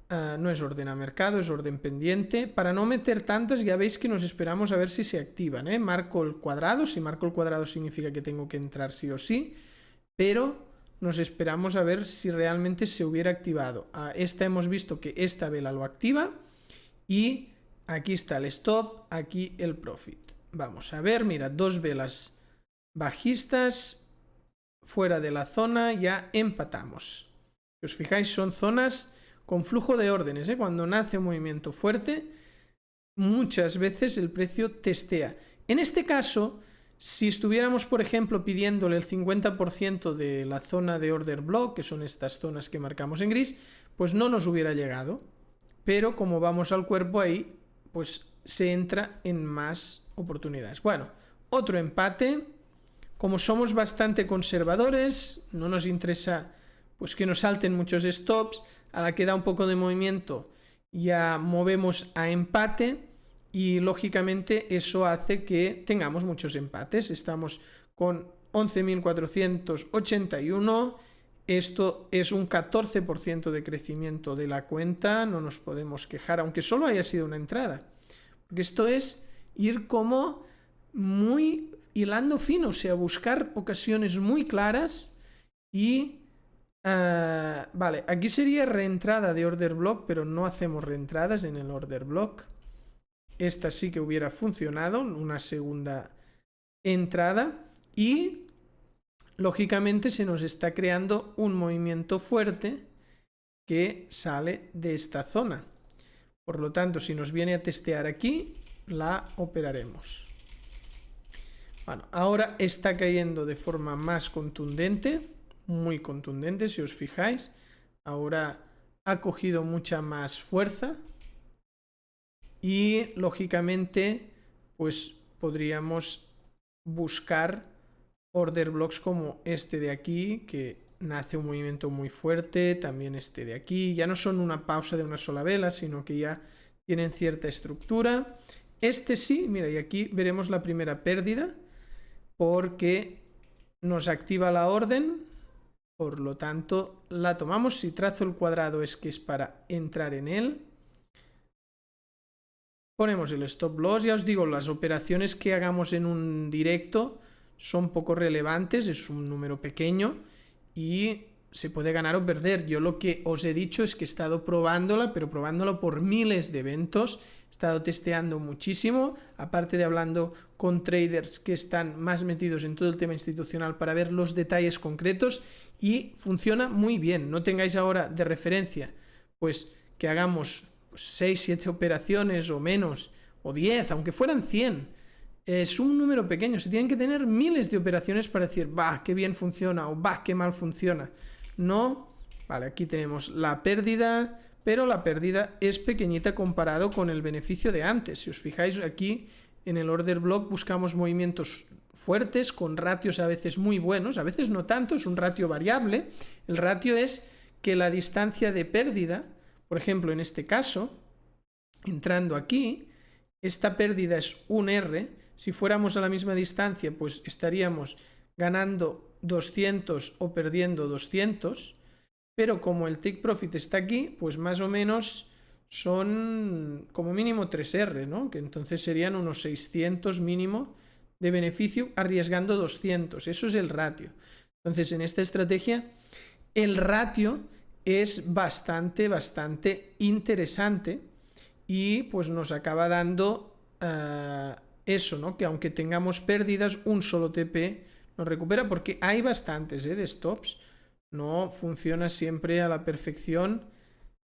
no es orden a mercado, es orden pendiente. Para no meter tantas, ya veis que nos esperamos a ver si se activan, ¿eh? Marco el cuadrado. Si marco el cuadrado significa que tengo que entrar sí o sí, pero nos esperamos a ver si realmente se hubiera activado. Esta hemos visto que esta vela lo activa y aquí está el stop, aquí el profit. vamos a ver, mira, dos velas bajistas fuera de la zona, ya empatamos. Si os fijáis, son zonas con flujo de órdenes, ¿eh? Cuando nace un movimiento fuerte, muchas veces el precio testea. En este caso, si estuviéramos, por ejemplo, pidiéndole el 50% de la zona de order block, que son estas zonas que marcamos en gris, pues no nos hubiera llegado. Pero como vamos al cuerpo ahí, pues se entra en más oportunidades. Bueno, otro empate. Como somos bastante conservadores, no nos interesa pues que nos salten muchos stops. A la que da un poco de movimiento ya movemos a empate y lógicamente eso hace que tengamos muchos empates. Estamos con 11.481. Esto es un 14% de crecimiento de la cuenta, no nos podemos quejar, aunque solo haya sido una entrada. Porque esto es ir como muy hilando fino, o sea, buscar ocasiones muy claras y... vale, aquí sería reentrada de order block, pero no hacemos reentradas en el order block. Esta sí que hubiera funcionado, una segunda entrada y... lógicamente se nos está creando un movimiento fuerte que sale de esta zona. Por lo tanto, si nos viene a testear aquí, la operaremos. Bueno, ahora está cayendo de forma más contundente, muy contundente, si os fijáis. Ahora ha cogido mucha más fuerza y, lógicamente, pues podríamos buscar order blocks como este de aquí, que nace un movimiento muy fuerte, también este de aquí, ya no son una pausa de una sola vela, sino que ya tienen cierta estructura. Este sí, mira, y aquí veremos la primera pérdida, porque nos activa la orden, por lo tanto la tomamos. Si trazo el cuadrado es que es para entrar en él. Ponemos el stop loss, ya os digo, las operaciones que hagamos en un directo son poco relevantes, es un número pequeño y se puede ganar o perder. Yo lo que os he dicho es que he estado probándola, pero probándola por miles de eventos, he estado testeando muchísimo, aparte de hablando con traders que están más metidos en todo el tema institucional para ver los detalles concretos, y funciona muy bien. No tengáis ahora de referencia pues que hagamos 6, 7 operaciones o menos, o 10, aunque fueran 100. Es un número pequeño, se tienen que tener miles de operaciones para decir, va, qué bien funciona, o va, qué mal funciona. No, vale, aquí tenemos la pérdida, pero la pérdida es pequeñita comparado con el beneficio de antes. Si os fijáis aquí en el order block buscamos movimientos fuertes, con ratios a veces muy buenos, a veces no tanto, es un ratio variable. El ratio es que la distancia de pérdida, por ejemplo, en este caso, entrando aquí, esta pérdida es un R. Si fuéramos a la misma distancia, pues estaríamos ganando 200 o perdiendo 200, pero como el take profit está aquí, pues más o menos son como mínimo 3R, ¿no? Que entonces serían unos 600 mínimo de beneficio arriesgando 200. Eso es el ratio. Entonces, en esta estrategia, el ratio es bastante interesante y pues nos acaba dando eso, ¿no? Que aunque tengamos pérdidas, un solo TP nos recupera, porque hay bastantes de stops. No funciona siempre a la perfección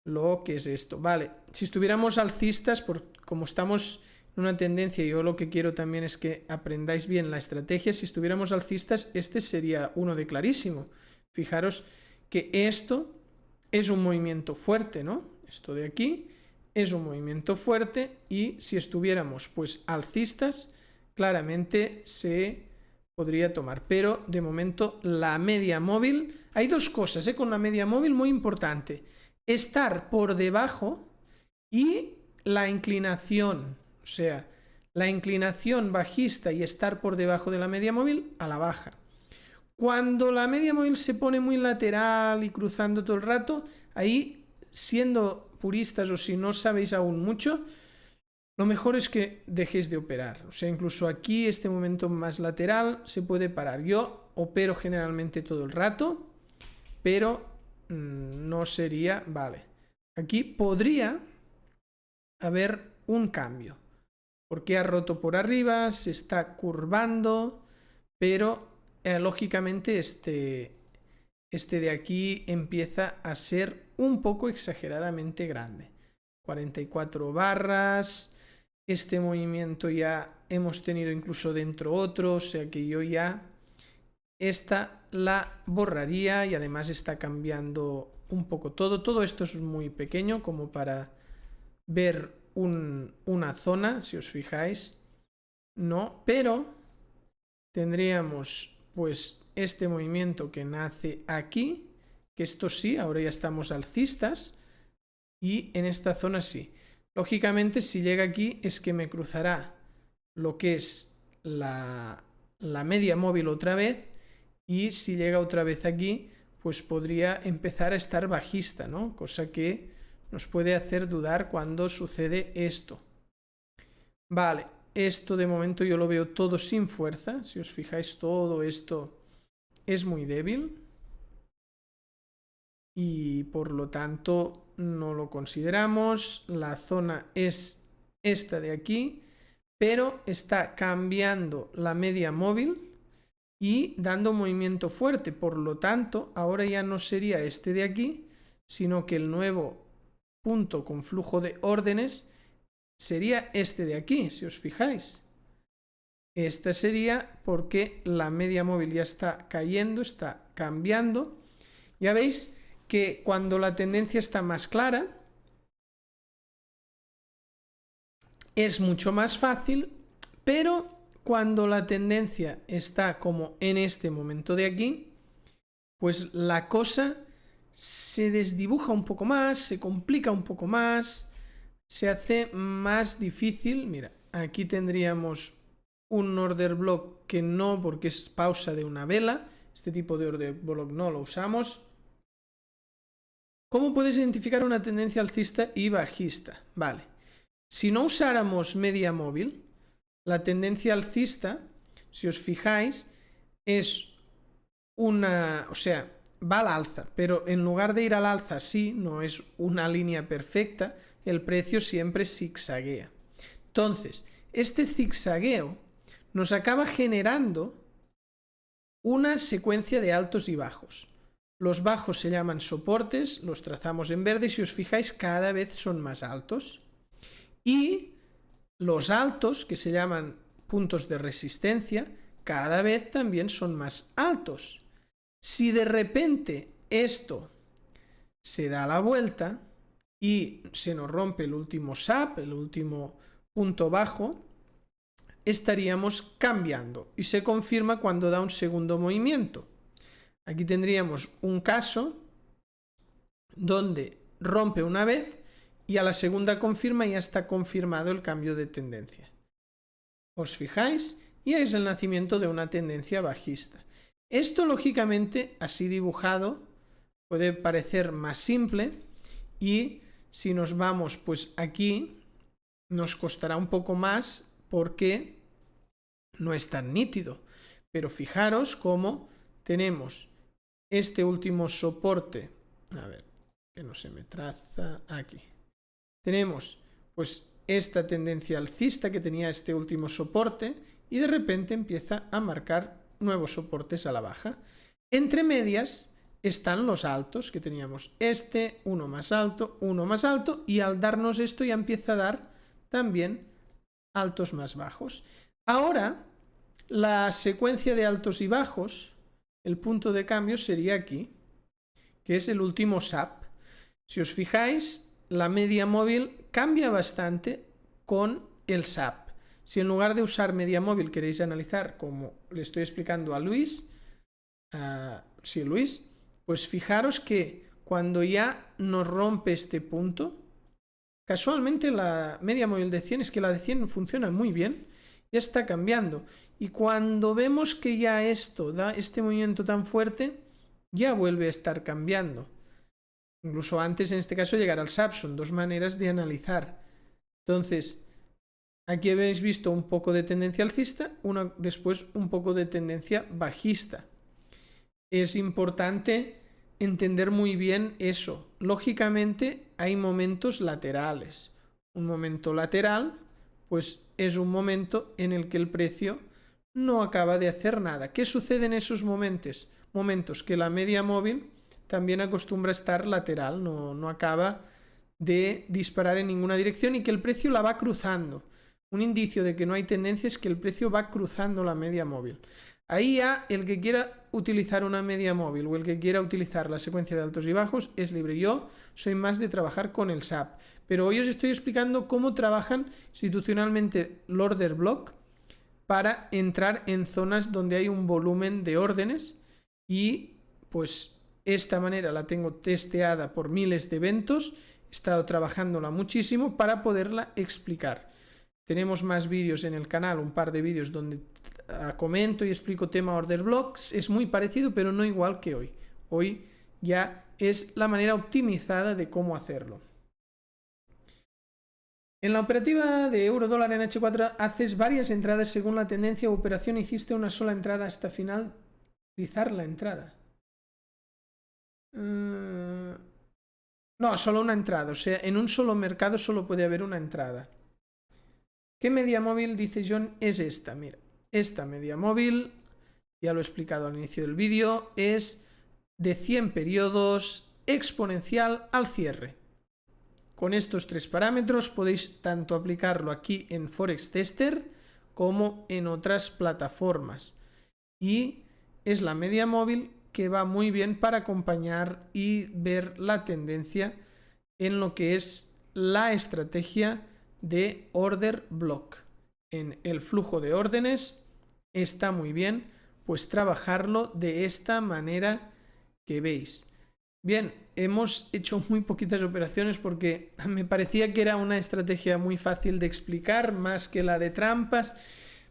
lo que es esto. Vale, si estuviéramos alcistas, como estamos en una tendencia, yo lo que quiero también es que aprendáis bien la estrategia. Si estuviéramos alcistas, este sería uno de clarísimo. Fijaros que esto es un movimiento fuerte, ¿no? Esto de aquí es un movimiento fuerte y si estuviéramos pues alcistas, claramente se podría tomar. Pero de momento la media móvil, hay dos cosas con la media móvil muy importante: estar por debajo y la inclinación, o sea, la inclinación bajista y estar por debajo de la media móvil a la baja. Cuando la media móvil se pone muy lateral y cruzando todo el rato, ahí, siendo puristas o si no sabéis aún mucho, lo mejor es que dejéis de operar. O sea, incluso aquí, este momento más lateral, se puede parar. Yo opero generalmente todo el rato, pero no sería... Vale, aquí podría haber un cambio. porque ha roto por arriba, se está curvando, pero lógicamente este de aquí empieza a ser un poco exageradamente grande. 44 barras, este movimiento ya hemos tenido incluso dentro otro, o sea que yo ya esta la borraría y además está cambiando un poco todo. Todo esto es muy pequeño como para ver una zona, si os fijáis, no, pero tendríamos pues este movimiento que nace aquí, que esto sí, ahora ya estamos alcistas, y en esta zona sí. Lógicamente, si llega aquí es que me cruzará lo que es la media móvil otra vez, y si llega otra vez aquí, pues podría empezar a estar bajista, ¿no? Cosa que nos puede hacer dudar cuando sucede esto. Vale, esto de momento yo lo veo todo sin fuerza. Si os fijáis, todo esto es muy débil. Y por lo tanto no lo consideramos. La zona es esta de aquí, pero está cambiando la media móvil y dando movimiento fuerte. Por lo tanto, ahora ya no sería este de aquí, sino que el nuevo punto con flujo de órdenes sería este de aquí, si os fijáis. Esta sería porque la media móvil ya está cayendo, está cambiando. Ya veis que cuando la tendencia está más clara, es mucho más fácil, pero cuando la tendencia está como en este momento de aquí, pues la cosa se desdibuja un poco más, se complica un poco más, se hace más difícil. Mira, aquí tendríamos un order block que no, porque es pausa de una vela. Este tipo de order block no lo usamos. ¿Cómo puedes identificar una tendencia alcista y bajista? Vale, si no usáramos media móvil, la tendencia alcista, si os fijáis, es una, o sea, va al alza, pero en lugar de ir al alza así, no es una línea perfecta, el precio siempre zigzaguea. Entonces, este zigzagueo nos acaba generando una secuencia de altos y bajos. Los bajos se llaman soportes, los trazamos en verde y si os fijáis cada vez son más altos. Y los altos, que se llaman puntos de resistencia, cada vez también son más altos. Si de repente esto se da la vuelta y se nos rompe el último SAP, el último punto bajo, estaríamos cambiando y se confirma cuando da un segundo movimiento. Aquí tendríamos un caso donde rompe una vez y a la segunda confirma y ya está confirmado el cambio de tendencia. ¿Os fijáis? Y es el nacimiento de una tendencia bajista. Esto, lógicamente, así dibujado, puede parecer más simple y si nos vamos pues aquí nos costará un poco más porque no es tan nítido. Pero fijaros cómo tenemos este último soporte, a ver, que no se me traza, aquí. Tenemos pues esta tendencia alcista que tenía este último soporte y de repente empieza a marcar nuevos soportes a la baja. Entre medias están los altos que teníamos, uno más alto y al darnos esto ya empieza a dar también altos más bajos. Ahora la secuencia de altos y bajos, el punto de cambio sería aquí, que es el último SAP. Si os fijáis, la media móvil cambia bastante con el SAP. Si en lugar de usar media móvil queréis analizar, como le estoy explicando a Luis, pues fijaros que cuando ya nos rompe este punto, casualmente la media móvil de 100, es que la de 100 funciona muy bien, ya está cambiando. Y cuando vemos que ya esto da este movimiento tan fuerte, ya vuelve a estar cambiando. Incluso antes, en este caso, llegar al SAP. Son dos maneras de analizar. Entonces, aquí habéis visto un poco de tendencia alcista, después un poco de tendencia bajista. Es importante entender muy bien eso. Lógicamente, hay momentos laterales. Un momento lateral, pues es un momento en el que el precio no acaba de hacer nada. ¿Qué sucede en esos momentos? Que la media móvil también acostumbra a estar lateral, no acaba de disparar en ninguna dirección y que el precio la va cruzando. Un indicio de que no hay tendencia es que el precio va cruzando la media móvil. Ahí ya el que quiera utilizar una media móvil o el que quiera utilizar la secuencia de altos y bajos es libre. Yo soy más de trabajar con el SAP, pero hoy os estoy explicando cómo trabajan institucionalmente el order block para entrar en zonas donde hay un volumen de órdenes y pues esta manera la tengo testeada por miles de eventos, he estado trabajándola muchísimo para poderla explicar. Tenemos más vídeos en el canal, un par de vídeos donde comento y explico tema order blocks, es muy parecido pero no igual que hoy. Hoy ya es la manera optimizada de cómo hacerlo. En la operativa de euro-dólar en H4 haces varias entradas según la tendencia o operación, hiciste una sola entrada hasta finalizar la entrada. No, solo una entrada, o sea, en un solo mercado solo puede haber una entrada. ¿Qué media móvil, dice John, es esta? Mira, esta media móvil, ya lo he explicado al inicio del vídeo, es de 100 periodos, exponencial al cierre. Con estos tres parámetros podéis tanto aplicarlo aquí en Forex Tester como en otras plataformas. Y es la media móvil que va muy bien para acompañar y ver la tendencia en lo que es la estrategia de order block. En el flujo de órdenes está muy bien pues trabajarlo de esta manera que veis. Bien, hemos hecho muy poquitas operaciones porque me parecía que era una estrategia muy fácil de explicar, más que la de trampas,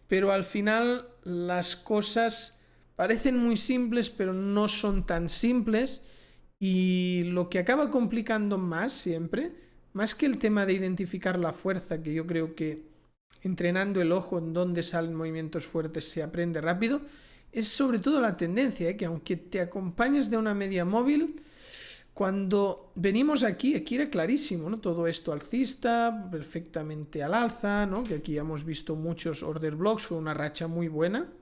pero al final las cosas parecen muy simples, pero no son tan simples, y lo que acaba complicando más siempre, más que el tema de identificar la fuerza, que yo creo que entrenando el ojo en dónde salen movimientos fuertes se aprende rápido, es sobre todo la tendencia, que aunque te acompañes de una media móvil, cuando venimos aquí era clarísimo, ¿no? Todo esto alcista, perfectamente al alza, ¿no? Que aquí hemos visto muchos order blocks, fue una racha muy buena.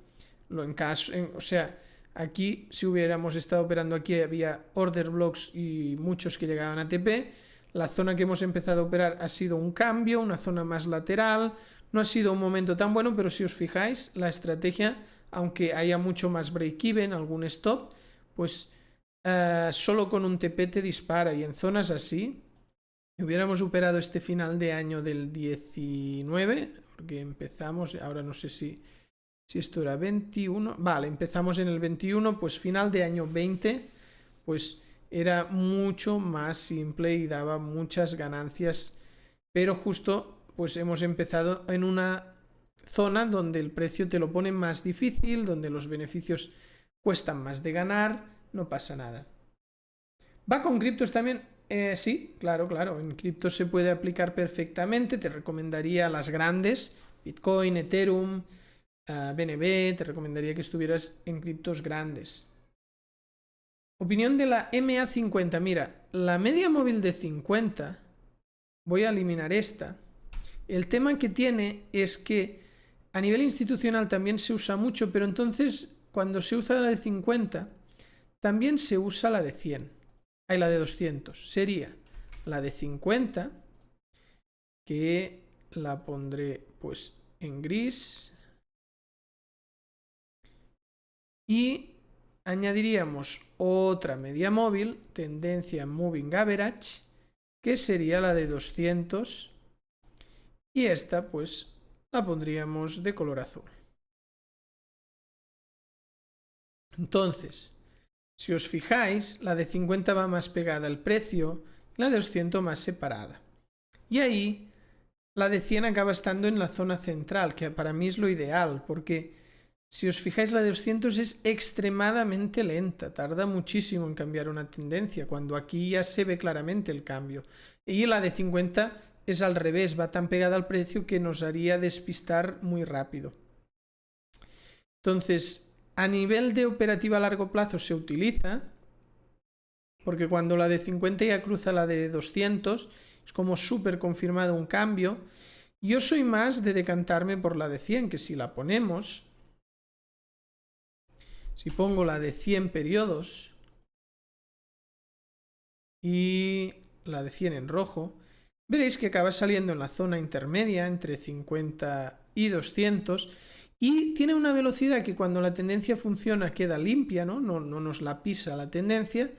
O sea, aquí si hubiéramos estado operando aquí había order blocks y muchos que llegaban a TP. La zona que hemos empezado a operar ha sido un cambio, una zona más lateral. No ha sido un momento tan bueno, pero si os fijáis, la estrategia, aunque haya mucho más break-even, algún stop, pues solo con un TP te dispara, y en zonas así, si hubiéramos operado este final de año del 19, porque empezamos, ahora no sé si esto era 21, vale, empezamos en el 21, pues final de año 20, pues era mucho más simple y daba muchas ganancias, pero justo pues hemos empezado en una zona donde el precio te lo pone más difícil, donde los beneficios cuestan más de ganar. No pasa nada. ¿Va con criptos también? Sí, claro, en criptos se puede aplicar perfectamente. Te recomendaría las grandes, Bitcoin, Ethereum, BNB, te recomendaría que estuvieras en criptos grandes. Opinión de la MA50. Mira, la media móvil de 50, voy a eliminar esta. El tema que tiene es que a nivel institucional también se usa mucho, pero entonces cuando se usa la de 50, también se usa la de 100. Hay la de 200. Sería la de 50, que la pondré pues en gris. Y añadiríamos otra media móvil, tendencia Moving Average, que sería la de 200. Y esta pues la pondríamos de color azul. Entonces, si os fijáis, la de 50 va más pegada al precio, la de 200 más separada. Y ahí, la de 100 acaba estando en la zona central, que para mí es lo ideal, porque si os fijáis, la de 200 es extremadamente lenta, tarda muchísimo en cambiar una tendencia, cuando aquí ya se ve claramente el cambio. Y la de 50 es al revés, va tan pegada al precio que nos haría despistar muy rápido. Entonces, a nivel de operativa a largo plazo se utiliza, porque cuando la de 50 ya cruza la de 200, es como súper confirmado un cambio, Yo soy más de decantarme por la de 100, que si la ponemos, si pongo la de 100 periodos y la de 100 en rojo, veréis que acaba saliendo en la zona intermedia entre 50 y 200 y tiene una velocidad que cuando la tendencia funciona queda limpia, ¿no? No nos la pisa la tendencia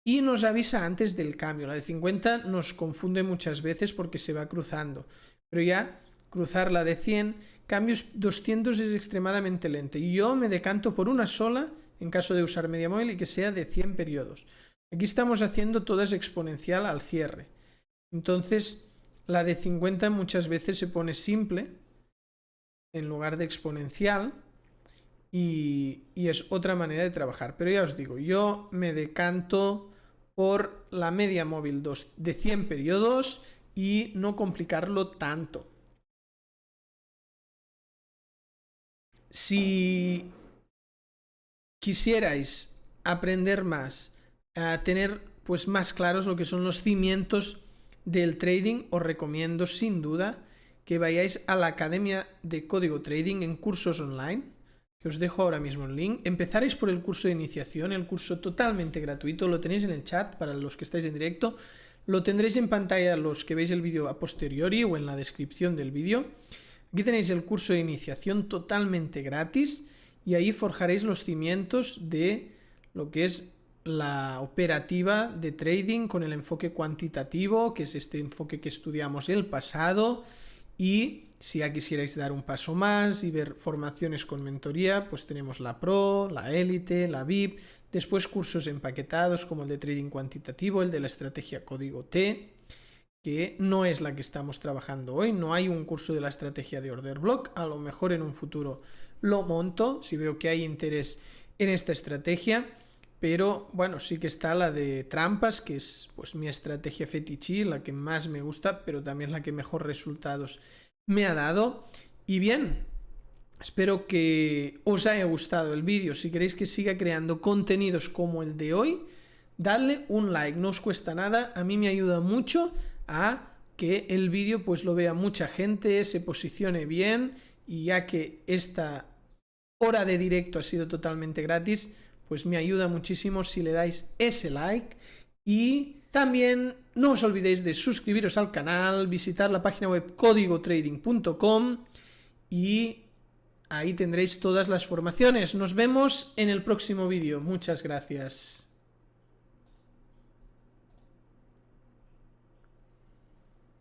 y nos avisa antes del cambio. La de 50 nos confunde muchas veces porque se va cruzando, pero ya cruzar la de 100, cambios 200 es extremadamente lento. Y yo me decanto por una sola en caso de usar media móvil y que sea de 100 periodos. Aquí estamos haciendo todas exponencial al cierre. Entonces, la de 50 muchas veces se pone simple en lugar de exponencial y es otra manera de trabajar. Pero ya os digo, yo me decanto por la media móvil de 100 periodos y no complicarlo tanto. Si quisierais aprender más, a tener pues más claros lo que son los cimientos del trading, os recomiendo sin duda que vayáis a la Academia de Código Trading en cursos online, que os dejo ahora mismo el link. Empezaréis por el curso de iniciación, el curso totalmente gratuito, lo tenéis en el chat para los que estáis en directo, lo tendréis en pantalla los que veis el vídeo a posteriori o en la descripción del vídeo. Aquí tenéis el curso de iniciación totalmente gratis y ahí forjaréis los cimientos de lo que es la operativa de trading con el enfoque cuantitativo, que es este enfoque que estudiamos el pasado. Y si ya quisierais dar un paso más y ver formaciones con mentoría, pues tenemos la Pro, la Élite, la VIP, después cursos empaquetados como el de trading cuantitativo, el de la estrategia código T, que no es la que estamos trabajando hoy. No hay un curso de la estrategia de order block, a lo mejor en un futuro lo monto si veo que hay interés en esta estrategia, pero bueno, sí que está la de trampas, que es pues mi estrategia fetiche, la que más me gusta, pero también la que mejor resultados me ha dado. Y bien, espero que os haya gustado el vídeo. Si queréis que siga creando contenidos como el de hoy, dadle un like, no os cuesta nada, a mí me ayuda mucho a que el vídeo pues lo vea mucha gente, se posicione bien, y ya que esta hora de directo ha sido totalmente gratis, pues me ayuda muchísimo si le dais ese like. Y también no os olvidéis de suscribiros al canal, visitar la página web códigotrading.com y ahí tendréis todas las formaciones. Nos vemos en el próximo vídeo. Muchas gracias.